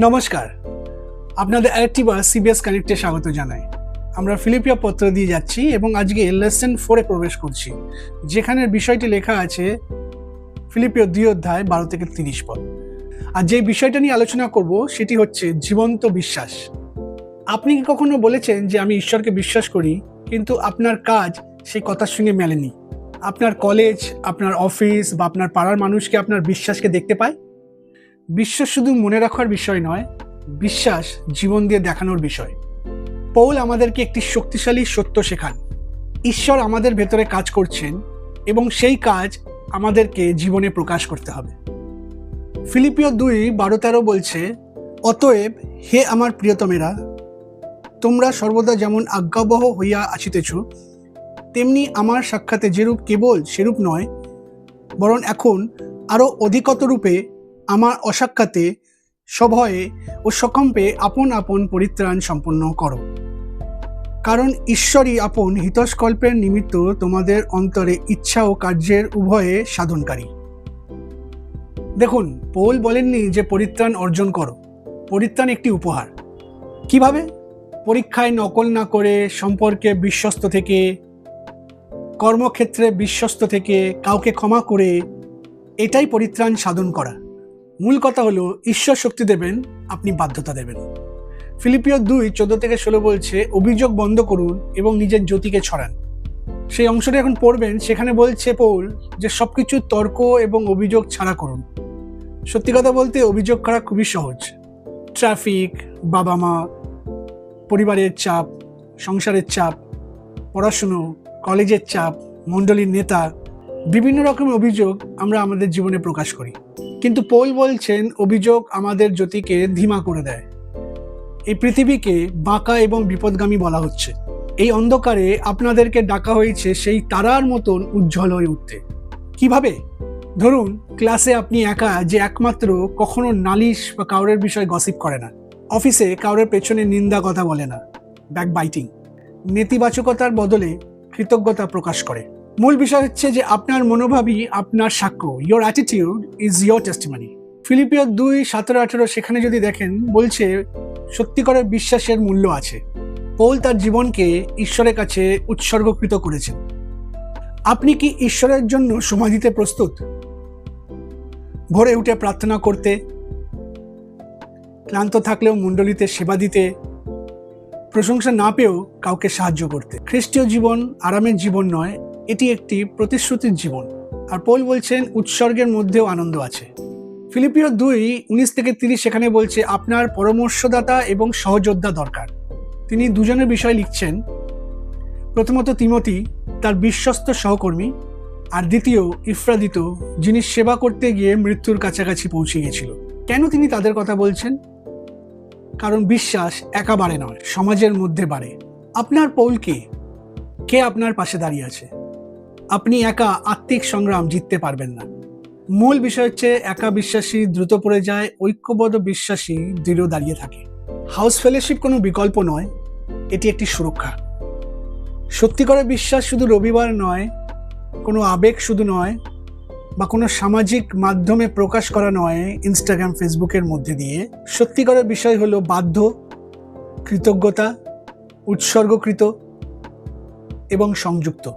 নমস্কার, আপনাদের আরেকটিবার সিবিএস কানেক্টে স্বাগত জানাই। আমরা ফিলিপিও পত্র দিয়ে যাচ্ছি এবং আজকে লেসন 4-এ প্রবেশ করছি, যেখানের বিষয়টি লেখা আছে ফিলিপিও 2 অধ্যায় 12 থেকে 30 পদ। আর যে বিষয়টা নিয়ে আলোচনা করব সেটি হচ্ছে জীবন্ত বিশ্বাস। আপনি কি কখনো বলেছেন যে আমি ঈশ্বরকে বিশ্বাস করি, কিন্তু আপনার কাজ সেই কথার সঙ্গে মেলেনি? আপনার কলেজ, আপনার অফিস বা আপনার পাড়ার মানুষকে আপনার বিশ্বাসকে দেখতে পায়? বিশ্বাস শুধু মনে রাখার বিষয় নয়, বিশ্বাস জীবন দিয়ে দেখানোর বিষয়। পৌল আমাদেরকে একটি শক্তিশালী সত্য শেখান। ঈশ্বর আমাদের ভেতরে কাজ করছেন এবং সেই কাজ আমাদেরকে জীবনে প্রকাশ করতে হবে। ফিলিপিও 2:12-13 বলছে, অতএব হে আমার প্রিয়তমেরা, তোমরা সর্বদা যেমন আজ্ঞাবহ হইয়া আসিতেছ, তেমনি আমার সাক্ষাতে যেরূপ কেবল সেরূপ নয়, বরং এখন আরও অধিকতরূপে আমার অসাক্ষাতে সভয়ে ও সকম্পে আপন আপন পরিত্রাণ সম্পন্ন করো। কারণ ঈশ্বরই আপন হিতস্কল্পের নিমিত্ত তোমাদের অন্তরে ইচ্ছা ও কার্যের উভয়ে সাধনকারী। দেখুন, পৌল বলেননি যে পরিত্রাণ অর্জন করো। পরিত্রাণ একটি উপহার। কিভাবে? পরীক্ষায় নকল না করে, সম্পর্কে বিশ্বস্ত থেকে, কর্মক্ষেত্রে বিশ্বস্ত থেকে, কাউকে ক্ষমা করে, এটাই পরিত্রাণ সাধন করা। মূল কথা হলো ঈশ্বর শক্তি দেবেন, আপনি বাধ্যতা দেবেন। ফিলিপিও 2:14-16 বলছে, অভিযোগ বন্ধ করুন এবং নিজের জ্যোতিকে ছড়ান। সেই অংশটা এখন পড়বেন, সেখানে বলছে পৌল যে সবকিছু তর্ক এবং অভিযোগ ছাড়া করুন। সত্যি কথা বলতে অভিযোগ করা খুবই সহজ। ট্রাফিক, বাবা মা, পরিবারের চাপ, সংসারের চাপ, পড়াশুনো, কলেজের চাপ, মণ্ডলীর নেতা, বিভিন্ন রকমের অভিযোগ আমরা আমাদের জীবনে প্রকাশ করি। কিন্তু পৌল বলছেন অভিযোগ আমাদের জ্যোতিকে ধিমা করে দেয়। এই পৃথিবীকে বাঁকা এবং বিপদগামী বলা হচ্ছে। এই অন্ধকারে আপনাদেরকে ডাকা হয়েছে সেই তারার মতন উজ্জ্বল হয়ে উঠতে। কিভাবে? ধরুন, ক্লাসে আপনি একা যে একমাত্র কখনো নালিশ বা কাউরের বিষয়ে গসিপ করে না, অফিসে কাউরের পেছনে নিন্দা কথা বলে না, ব্যাকবাইটিং, নেতিবাচকতার বদলে কৃতজ্ঞতা প্রকাশ করে। মূল বিষয় হচ্ছে যে আপনার মনোভাবই আপনার সাক্ষ্য। Your attitude is your testimony. ফিলিপিও 2:17-18 সেখানে যদি দেখেন, বলছে সত্যিকারের বিশ্বাসের মূল্য আছে। পৌল তার জীবনকে ঈশ্বরের কাছে উৎসর্গকৃত করেছেন। আপনি কি ঈশ্বরের জন্য সময় দিতে প্রস্তুত? ভোরে উঠে প্রার্থনা করতে, ক্লান্ত থাকলেও মণ্ডলীতে সেবা দিতে, প্রশংসা না পেয়েও কাউকে সাহায্য করতে। খ্রিস্টীয় জীবন আরামের জীবন নয়, এটি একটি প্রতিশ্রুতির জীবন। আর পৌল বলছেন উৎসর্গের মধ্যেও আনন্দ আছে। ফিলিপিও 2:19-30 সেখানে বলছে, আপনার পরামর্শদাতা এবং সহযোদ্ধা দরকার। তিনি দুজনের বিষয় লিখছেন। প্রথমত তিমোথি, তার বিশ্বস্ত সহকর্মী, আর দ্বিতীয় ইফ্রাদিত, যিনি সেবা করতে গিয়ে মৃত্যুর কাছাকাছি পৌঁছে গিয়েছিল। কেন তিনি তাদের কথা বলছেন? কারণ বিশ্বাস একা বাড়ে নয়, সমাজের মধ্যে বাড়ে। আপনার পৌল কে আপনার পাশে দাঁড়িয়ে আছে? আপনি একা আত্মিক সংগ্রাম জিততে পারবেন না। মূল বিষয় হচ্ছে একা বিশ্বাসী দ্রুত পড়ে যায়, ঐক্যবদ্ধ বিশ্বাসী দৃঢ় দাঁড়িয়ে থাকে। হাউস ফেলোশিপ কোনো বিকল্প নয়, এটি একটি সুরক্ষা। সত্যিকারের বিশ্বাস শুধু রবিবার নয়, কোনো আবেগ শুধু নয়, বা কোনো সামাজিক মাধ্যমে প্রকাশ করা নয়, ইনস্টাগ্রাম ফেসবুকের মধ্যে দিয়ে। সত্যিকারের বিষয় হলো বাধ্য, কৃতজ্ঞতা, উৎসর্গকৃত এবং সংযুক্ত।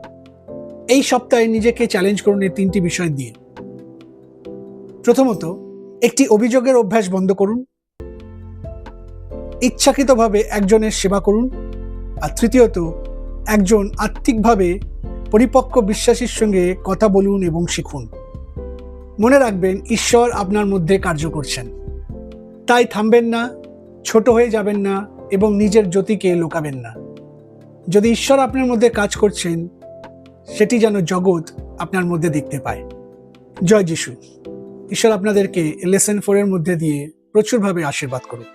এই সপ্তাহে নিজেকে চ্যালেঞ্জ করুন এই 3টি বিষয় দিয়ে। প্রথমত, একটি অভিযোগের অভ্যাস বন্ধ করুন। ইচ্ছাকৃতভাবে একজনের সেবা করুন। আর তৃতীয়ত, একজন আত্মিকভাবে পরিপক্ক বিশ্বাসীর সঙ্গে কথা বলুন এবং শিখুন। মনে রাখবেন, ঈশ্বর আপনার মধ্যে কার্য করছেন। তাই থামবেন না, ছোট হয়ে যাবেন না এবং নিজের জ্যোতিকে লুকাবেন না। যদি ঈশ্বর আপনার মধ্যে কাজ করছেন, সেটি যেন জগৎ আপনার মধ্যে দেখতে পায়। জয় যিশু। ঈশ্বর আপনাদেরকে লেসন 4-এর মধ্যে দিয়ে প্রচুরভাবে আশীর্বাদ করুন।